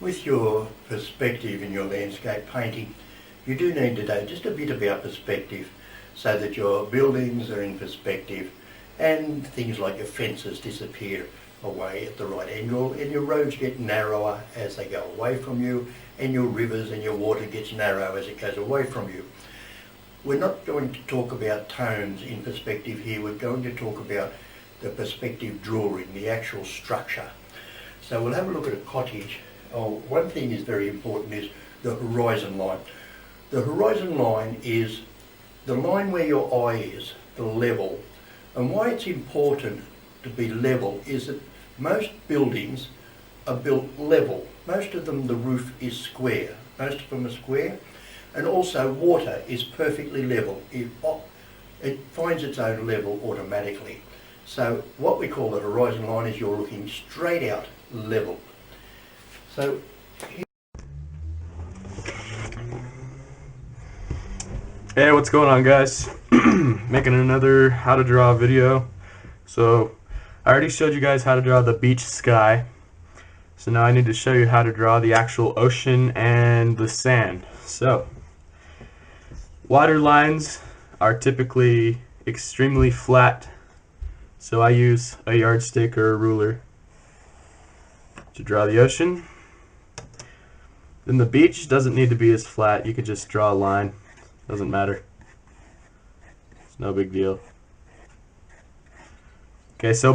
With your perspective in your landscape painting, you do need to know just a bit about perspective so that your buildings are in perspective and things like your fences disappear away at the right angle and your roads get narrower as they go away from you and your rivers and your water gets narrow as it goes away from you. We're not going to talk about tones in perspective here, we're going to talk about the perspective drawing, the actual structure. So we'll have a look at a cottage. One thing is very important is the horizon line. The horizon line is the line where your eye is, the level. And why it's important to be level is that most buildings are built level. Most of them, the roof is square. Most of them are square. And also water is perfectly level. It finds its own level automatically. So what we call the horizon line is you're looking straight out level. So hey, what's going on, guys? Making another how to draw video. So I already showed you guys how to draw the beach sky, so now I need to show you how to draw the actual ocean and the sand. So water lines are typically extremely flat, so I use a yardstick or a ruler to draw the ocean. Then the beach doesn't need to be as flat, you could just draw a line. Doesn't matter. It's no big deal. Okay, so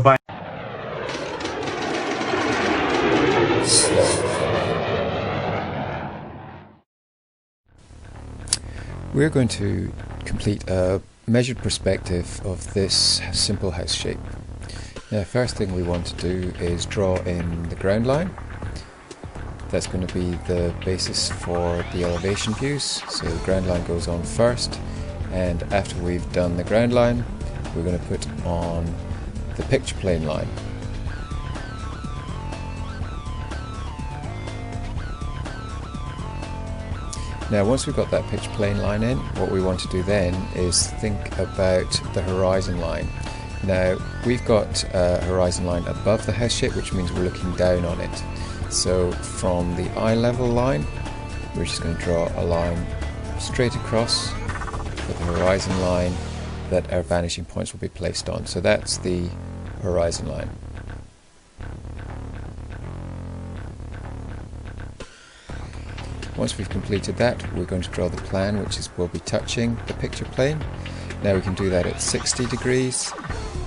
we're going to complete a measured perspective of this simple house shape. Now, first thing we want to do is draw in the ground line. That's going to be the basis for the elevation views. So the ground line goes on first, and after we've done the ground line, we're going to put on the picture plane line. Now, once we've got that picture plane line in, what we want to do then is think about the horizon line. Now, we've got a horizon line above the house shape, which means we're looking down on it. So from the eye level line, we're just going to draw a line straight across with the horizon line that our vanishing points will be placed on. So that's the horizon line. Once we've completed that, we're going to draw the plan, which will be touching the picture plane. Now we can do that at 60 degrees,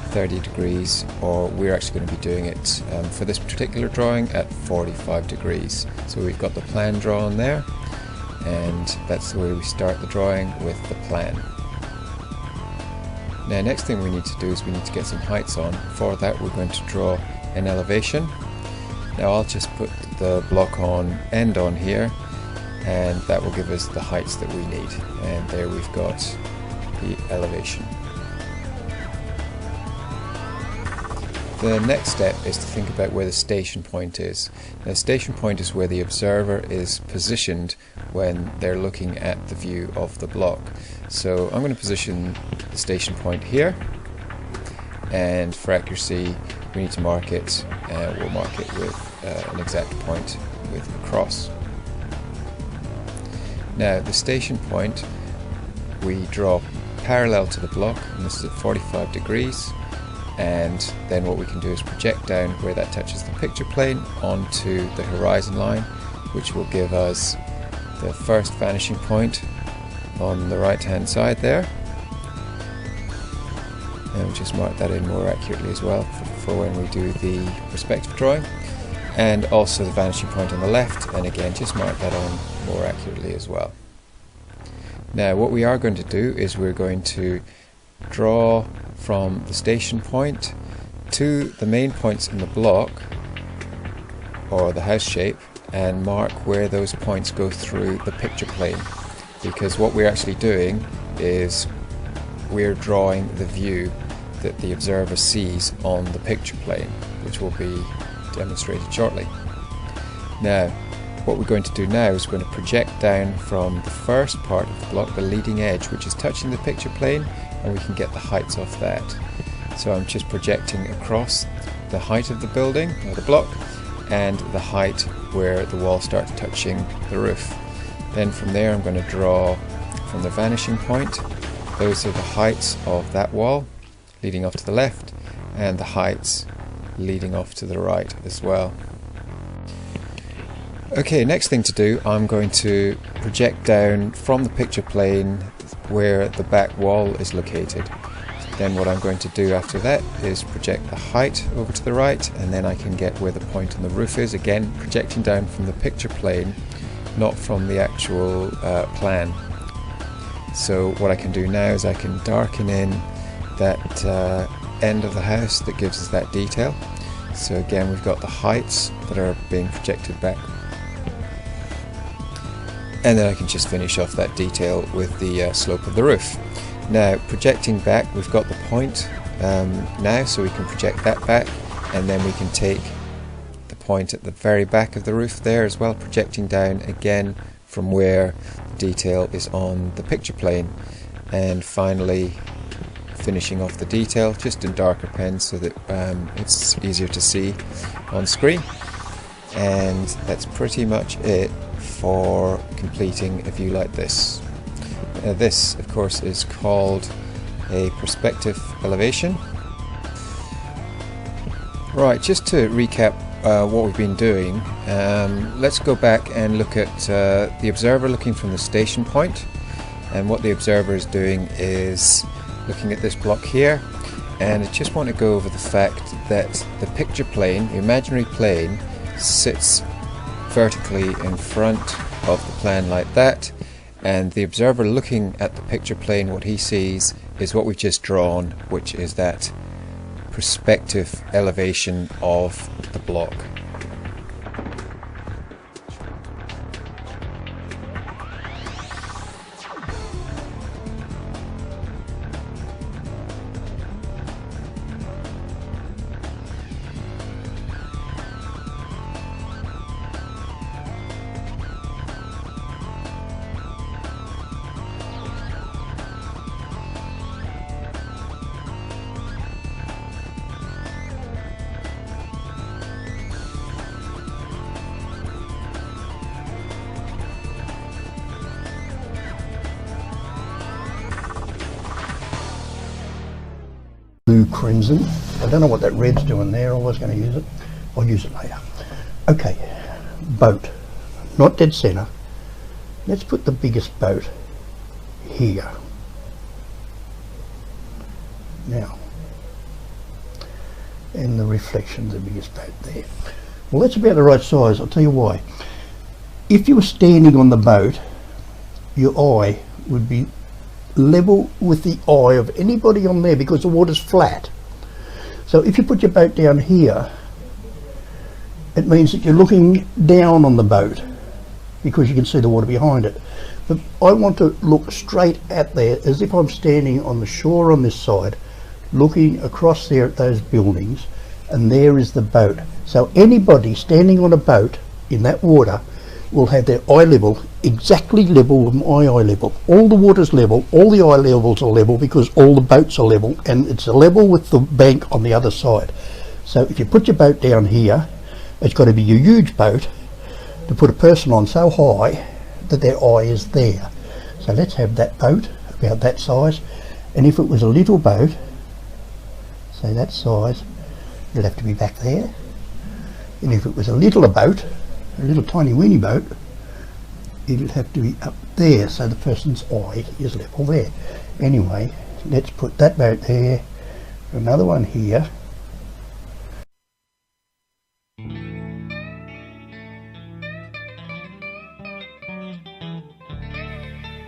30 degrees, or we're actually going to be doing it for this particular drawing at 45 degrees. So we've got the plan drawn there, and that's the way we start the drawing, with the plan. Now, next thing we need to do is we need to get some heights on. For that, we're going to draw an elevation. Now I'll just put the block on end on here, and that will give us the heights that we need. And there we've got the elevation. The next step is to think about where the station point is. Now, the station point is where the observer is positioned when they're looking at the view of the block. So I'm going to position the station point here, and for accuracy we need to mark it. We'll mark it with an exact point with a cross. Now, the station point we draw parallel to the block, and this is at 45 degrees. And then what we can do is project down where that touches the picture plane onto the horizon line, which will give us the first vanishing point on the right hand side there. And we'll just mark that in more accurately as well for when we do the perspective drawing. And also the vanishing point on the left, and again just mark that on more accurately as well. Now, what we are going to do is we're going to draw from the station point to the main points in the block or the house shape, and mark where those points go through the picture plane, because what we're actually doing is we're drawing the view that the observer sees on the picture plane, which will be demonstrated shortly. Now, what we're going to do now is we're going to project down from the first part of the block, the leading edge, which is touching the picture plane, and we can get the heights off that. So I'm just projecting across the height of the building or the block, and the height where the wall starts touching the roof. Then from there I'm going to draw from the vanishing point. Those are the heights of that wall leading off to the left, and the heights leading off to the right as well. Okay, next thing to do, I'm going to project down from the picture plane where the back wall is located. Then what I'm going to do after that is project the height over to the right, and then I can get where the point on the roof is, again projecting down from the picture plane, not from the actual plan. So what I can do now is I can darken in that end of the house that gives us that detail. So again, we've got the heights that are being projected back, and then I can just finish off that detail with the slope of the roof. Now projecting back, we've got the point now, so we can project that back, and then we can take the point at the very back of the roof there as well, projecting down again from where the detail is on the picture plane, and finally finishing off the detail just in darker pen so that it's easier to see on screen. And that's pretty much it for completing a view like this. This of course is called a perspective elevation. Right, just to recap what we've been doing, let's go back and look at the observer looking from the station point. And what the observer is doing is looking at this block here, and I just want to go over the fact that the picture plane, the imaginary plane, sits vertically in front of the plan like that, and the observer looking at the picture plane, what he sees is what we've just drawn, which is that perspective elevation of the block. Blue crimson. I don't know what that red's doing there. I was going to use it. I'll use it later. Okay, boat. Not dead centre. Let's put the biggest boat here. Now, and the reflection of the biggest boat there. Well, that's about the right size. I'll tell you why. If you were standing on the boat, your eye would be level with the eye of anybody on there because the water's flat. So if you put your boat down here, it means that you're looking down on the boat because you can see the water behind it. But I want to look straight at there as if I'm standing on the shore on this side, looking across there at those buildings, and there is the boat. So anybody standing on a boat in that water will have their eye level exactly level with my eye level. All the water's level, all the eye levels are level because all the boats are level, and it's a level with the bank on the other side. So if you put your boat down here, it's got to be a huge boat to put a person on so high that their eye is there. So let's have that boat about that size, and if it was a little boat, say that size, it'll have to be back there. And if it was a littler boat, a little tiny weeny boat, it'll have to be up there so the person's eye is level there. Anyway, let's put that boat there, another one here.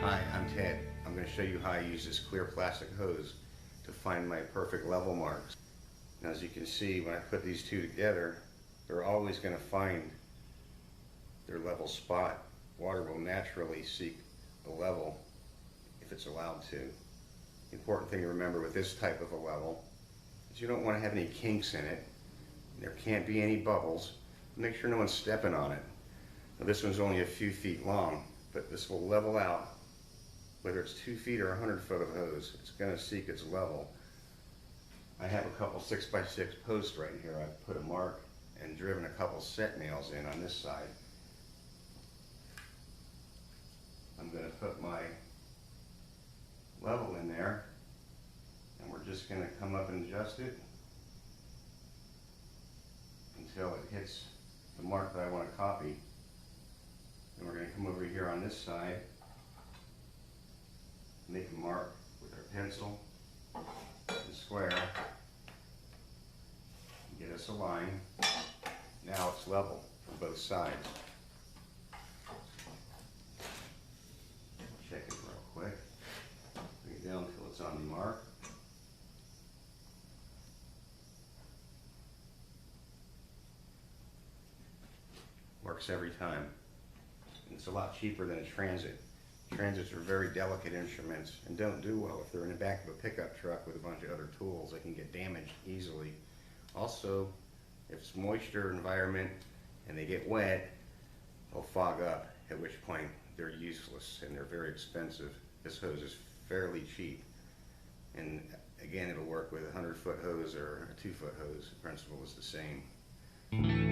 Hi, I'm Ted. I'm going to show you how I use this clear plastic hose to find my perfect level marks. Now, as you can see, when I put these two together, they're always going to find their level spot. Water will naturally seek a level if it's allowed to. The important thing to remember with this type of a level is you don't want to have any kinks in it. There can't be any bubbles. Make sure no one's stepping on it. Now, this one's only a few feet long, but this will level out. Whether it's 2 feet or 100 foot of hose, it's going to seek its level. I have a couple 6x6 posts right here. I've put a mark and driven a couple set nails in on this side. I'm going to put my level in there, and we're just going to come up and adjust it until it hits the mark that I want to copy. Then we're going to come over here on this side, make a mark with our pencil and square, get us a line. Now it's level from both sides. Check it real quick. Bring it down until it's on the mark. Works every time. And it's a lot cheaper than a transit. Transits are very delicate instruments and don't do well if they're in the back of a pickup truck with a bunch of other tools. They can get damaged easily. Also, if it's moisture environment and they get wet, they'll fog up, at which point they're useless and they're very expensive. This hose is fairly cheap, and again, it'll work with a 100-foot hose or a 2-foot hose. The principle is the same.